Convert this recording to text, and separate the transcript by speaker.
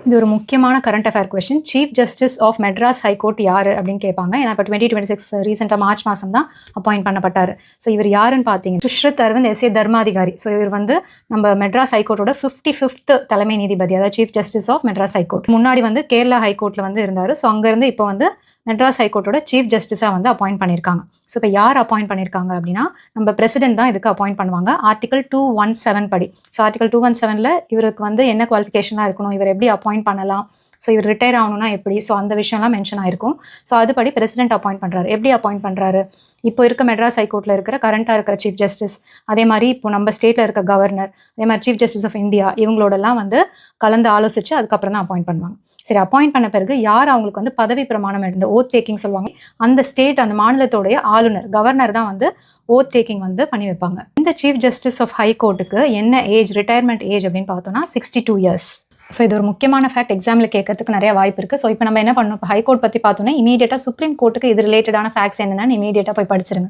Speaker 1: இது ஒரு முக்கியமான current affair question. Chief justice of Madras high court யாரு அப்படின்னு கேட்பாங்க. ஏன்னா இப்போ 2026 ரீசெண்டாக மார்ச் மாதம் தான் அப்பாயிண்ட் பண்ணப்பட்டார். ஸோ இவர் யாருன்னு பார்த்தீங்க, சுஷ்ருத் அரவிந்த் எஸ்ஏ தர்மாதிகாரி. ஸோ இவர் வந்து நம்ம மெட்ராஸ் ஹைகோர்ட்டோட 55th தலைமை நீதிபதி, அதாவது chief justice of Madras high court. முன்னாடி வந்து கேரளா ஹைகோர்ட்டில் வந்து இருந்தார். ஸோ அங்கேருந்து இப்போ வந்து மெட்ராஸ் ஹைகோர்ட்டோட சீஃப் ஜஸ்டிஸாக வந்து அப்பாயிண்ட் பண்ணியிருக்காங்க. ஸோ இப்போ யார் அப்பாயிண்ட் பண்ணியிருக்காங்க அப்படின்னா நம்ம பிரசிடென்ட் தான் இதுக்கு அப்பாயிண்ட் பண்ணுவாங்க. ஆர்டிகல் 217 படி. ஸோ ஆர்டிகல் 217ல் இவருக்கு வந்து என்ன குவாலிஃபிகேஷனாக இருக்கணும், இவர் எப்படி அப்பாயிண்ட் பண்ணலாம், ஸோ இவர் ரிட்டையர் ஆகணும்னா எப்படி, ஸோ அந்த விஷயம்லாம் மென்ஷன் ஆயிருக்கும். ஸோ அதுபடி பிரசிடென்ட் அப்பாயிண்ட் பண்ணுறாரு. எப்படி அப்பாயிண்ட் பண்ணுறாரு, இப்போ இருக்க மெட்ராஸ் ஹைகோர்ட்டில் இருக்கிற கரண்ட்டாக இருக்கிற சீஃப் ஜஸ்டிஸ், அதே மாதிரி இப்போ நம்ம ஸ்டேட்டில் இருக்க கவர்னர், அதே மாதிரி சீஃப் ஜஸ்டிஸ் ஆஃப் இந்தியா, இவங்களோடலாம் வந்து கலந்து ஆலோசித்து அதுக்கப்புறம் தான் அப்பாயிண்ட் பண்ணுவாங்க. சரி, அப்பாயிண்ட் பண்ண பிறகு யார் அவங்களுக்கு வந்து பதவி பிரமாணம் எடுத்து ஓத் டேக்கிங் சொல்லுவாங்க. அந்த ஸ்டேட், அந்த மாநிலத்தோடைய ஆளுநர், கவர்னர் தான் வந்து ஓத் டேக்கிங் வந்து பண்ணி வைப்பாங்க. இந்த சீஃப் ஜஸ்டிஸ் ஆஃப் ஹைகோர்ட்டுக்கு என்ன ஏஜ், ரிட்டையர்மெண்ட் ஏஜ் அப்படின்னு பார்த்தோம்னா 62 இயர்ஸ். ஸோ இது ஒரு முக்கியமான ஃபேக்ட், எக்ஸாமில் கேட்கறதுக்கு நிறைய வாய்ப்பு இருக்குது. ஸோ இப்போ நம்ம என்ன பண்ணணும், இப்போ ஹைகோர்ட் பற்றி பார்த்தோன்னா இமீடியட்டாக சுப்ரீம் கோர்ட்டுக்கு இது ரிலேட்டடான ஃபேக்ட்ஸ் என்னென்னு இமீடியட்டாக போய் படிச்சிருங்க.